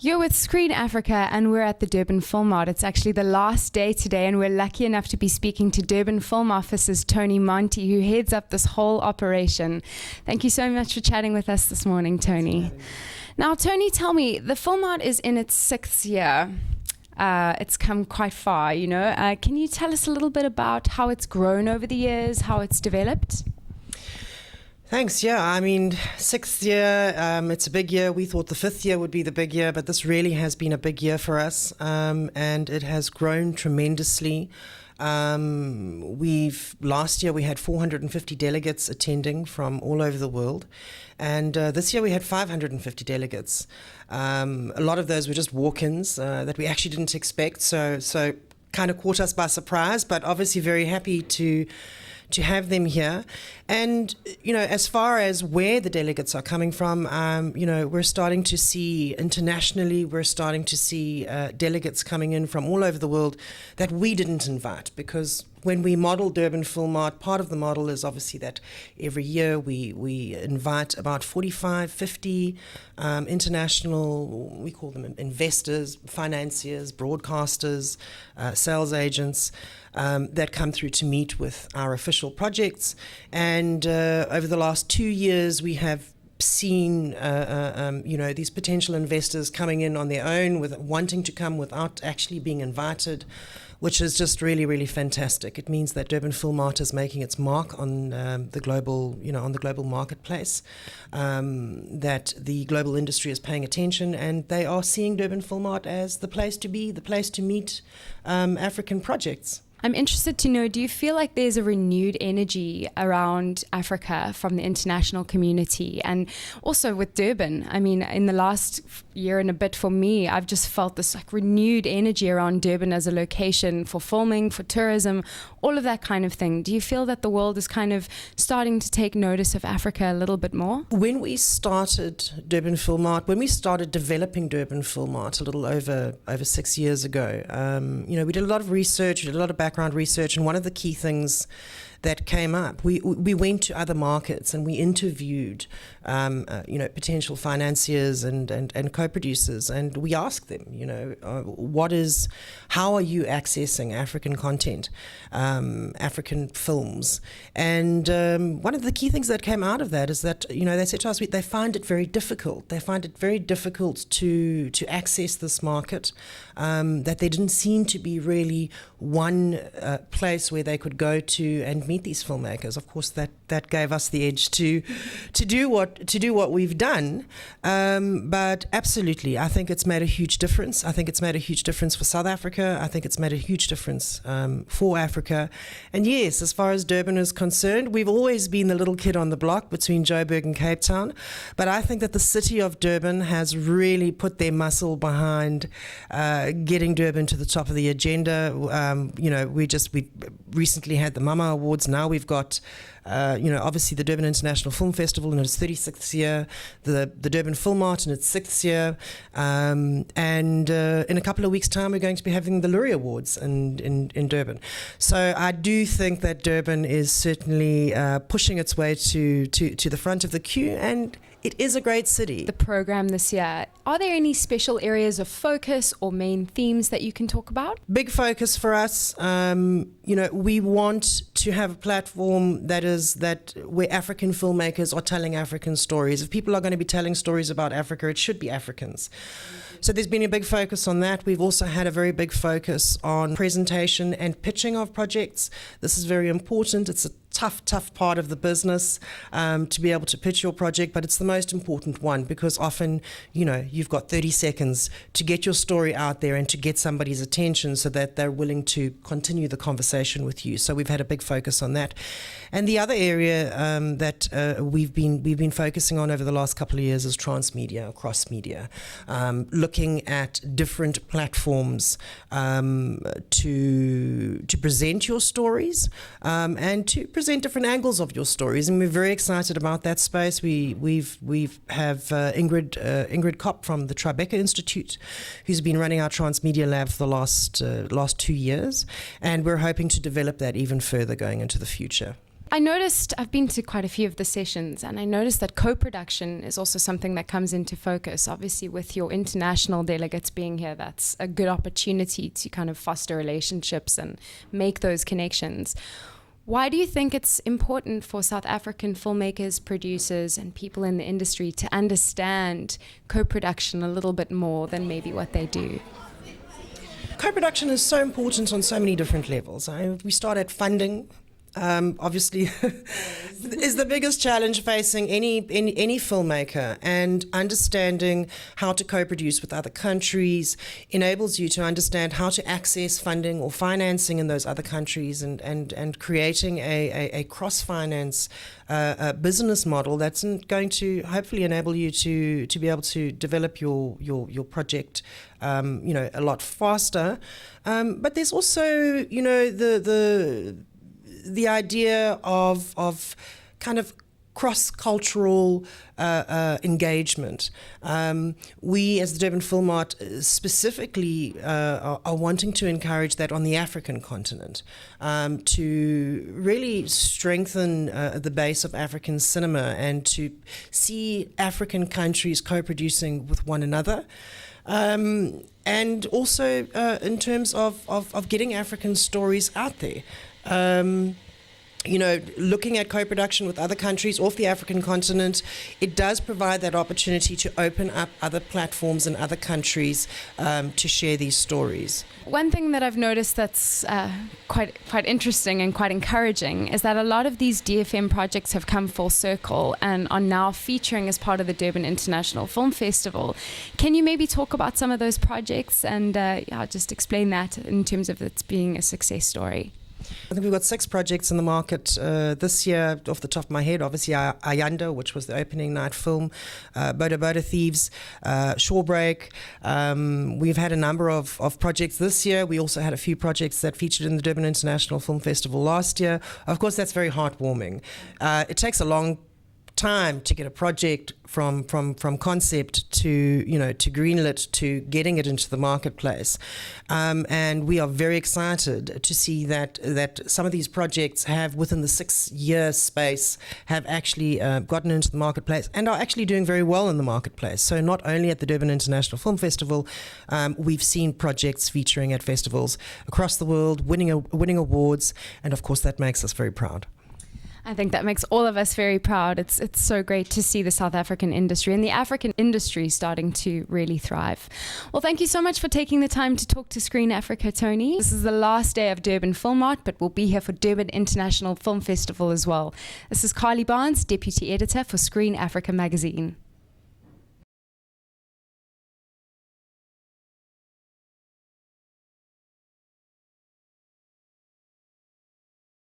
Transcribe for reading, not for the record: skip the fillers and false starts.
You're with Screen Africa and we're at the Durban FilmMart. It's actually the last day today and we're lucky enough to be speaking to Durban Film Office's Toni Monty, who heads up this whole operation. Thank you so much for chatting with us this morning, Toni. Now, Toni, tell me, the FilmMart is in its 6th year. It's come quite far, you know. Can you tell us a little bit about how it's grown over the years, how it's developed? Thanks. Yeah, I mean, 6th year, it's a big year. We thought the 5th year would be the big year, but this really has been a big year for us, and it has grown tremendously. Last year we had 450 delegates attending from all over the world, and this year we had 550 delegates. A lot of those were just walk-ins that we actually didn't expect, so kind of caught us by surprise, but obviously very happy to have them here. And, you know, as far as where the delegates are coming from, you know, we're starting to see internationally, we're starting to see delegates coming in from all over the world that we didn't invite, because when we model Durban FilmMart, part of the model is obviously that every year we invite about 45, 50 international, we call them investors, financiers, broadcasters, sales agents, that come through to meet with our official projects. And over the last 2 years, we have seen you know, these potential investors coming in on their own, with wanting to come without actually being invited, which is just really, really fantastic. It means that Durban FilmMart is making its mark on the global, you know, on the global marketplace, that the global industry is paying attention, and they are seeing Durban FilmMart as the place to be, the place to meet African projects. I'm interested to know, do you feel like there's a renewed energy around Africa from the international community, and also with Durban? I mean, in the last year and a bit for me, I've just felt this like renewed energy around Durban as a location for filming, for tourism, all of that kind of thing. Do you feel that the world is kind of starting to take notice of Africa a little bit more? When we started Durban FilmMart, when we started developing Durban FilmMart a little over 6 years ago, you know, we did a lot of research, we did a lot of background research, and one of the key things that came up, we went to other markets and we interviewed you know, potential financiers and co-producers, and we asked them, you know, how are you accessing African content, African films? And one of the key things that came out of that is that, you know, they said to us, they find it very difficult. They find it very difficult to access this market, that there didn't seem to be really one place where they could go to and meet these filmmakers. Of course, that gave us the edge to do what we've done. But absolutely, I think it's made a huge difference. I think it's made a huge difference for South Africa. I think it's made a huge difference for Africa. And yes, as far as Durban is concerned, we've always been the little kid on the block between Joburg and Cape Town. But I think that the city of Durban has really put their muscle behind getting Durban to the top of the agenda. You know, we recently had the Mama Awards. Now we've got, you know, obviously the Durban International Film Festival in its 36th year, the Durban FilmMart in its 6th year, and in a couple of weeks' time we're going to be having the Lurie Awards in Durban. So I do think that Durban is certainly pushing its way to the front of the queue, and it is a great city. The program this year, are there any special areas of focus or main themes that you can talk about? Big focus for us. You know, we want to have a platform where African filmmakers are telling African stories. If people are going to be telling stories about Africa, it should be Africans. So there's been a big focus on that. We've also had a very big focus on presentation and pitching of projects. This is very important. It's a tough part of the business, to be able to pitch your project, but it's the most important one, because often, you know, you've got 30 seconds to get your story out there and to get somebody's attention so that they're willing to continue the conversation with you. So we've had a big focus on that. And the other area that we've been focusing on over the last couple of years is transmedia, or cross-media, looking at different platforms to present your stories, and to present different angles of your stories, and we're very excited about that space. We have Ingrid Kopp from the Tribeca Institute, who's been running our transmedia lab for the last 2 years, and we're hoping to develop that even further going into the future. I noticed, I've been to quite a few of the sessions, and I noticed that co-production is also something that comes into focus. Obviously, with your international delegates being here, that's a good opportunity to kind of foster relationships and make those connections. Why do you think it's important for South African filmmakers, producers, and people in the industry to understand co-production a little bit more than maybe what they do? Co-production is so important on so many different levels. We start at funding. Obviously is the biggest challenge facing any filmmaker, and understanding how to co-produce with other countries enables you to understand how to access funding or financing in those other countries, and creating a cross-finance business model that's going to hopefully enable you to be able to develop your project a lot faster. But there's also the idea of kind of cross-cultural engagement. We, as the Durban FilmMart, specifically are wanting to encourage that on the African continent, to really strengthen the base of African cinema, and to see African countries co-producing with one another. And also in terms of getting African stories out there. Looking at co-production with other countries off the African continent, it does provide that opportunity to open up other platforms in other countries to share these stories. One thing that I've noticed that's quite interesting and quite encouraging is that a lot of these DFM projects have come full circle and are now featuring as part of the Durban International Film Festival. Can you maybe talk about some of those projects and just explain that in terms of it being a success story? I think we've got 6 projects in the market this year, off the top of my head. Obviously, Ayanda, which was the opening night film, Boda Thieves, Shorebreak. We've had a number of projects this year. We also had a few projects that featured in the Durban International Film Festival last year. Of course, that's very heartwarming. It takes a long time to get a project from concept to greenlit to getting it into the marketplace, and we are very excited to see that some of these projects have, within the 6-year space, have actually gotten into the marketplace and are actually doing very well in the marketplace. So not only at the Durban International Film Festival, we've seen projects featuring at festivals across the world, winning awards, and of course that makes us very proud. I think that makes all of us very proud. It's so great to see the South African industry and the African industry starting to really thrive. Well, thank you so much for taking the time to talk to Screen Africa, Toni. This is the last day of Durban FilmMart, but we'll be here for Durban International Film Festival as well. This is Carly Barnes, Deputy Editor for Screen Africa magazine.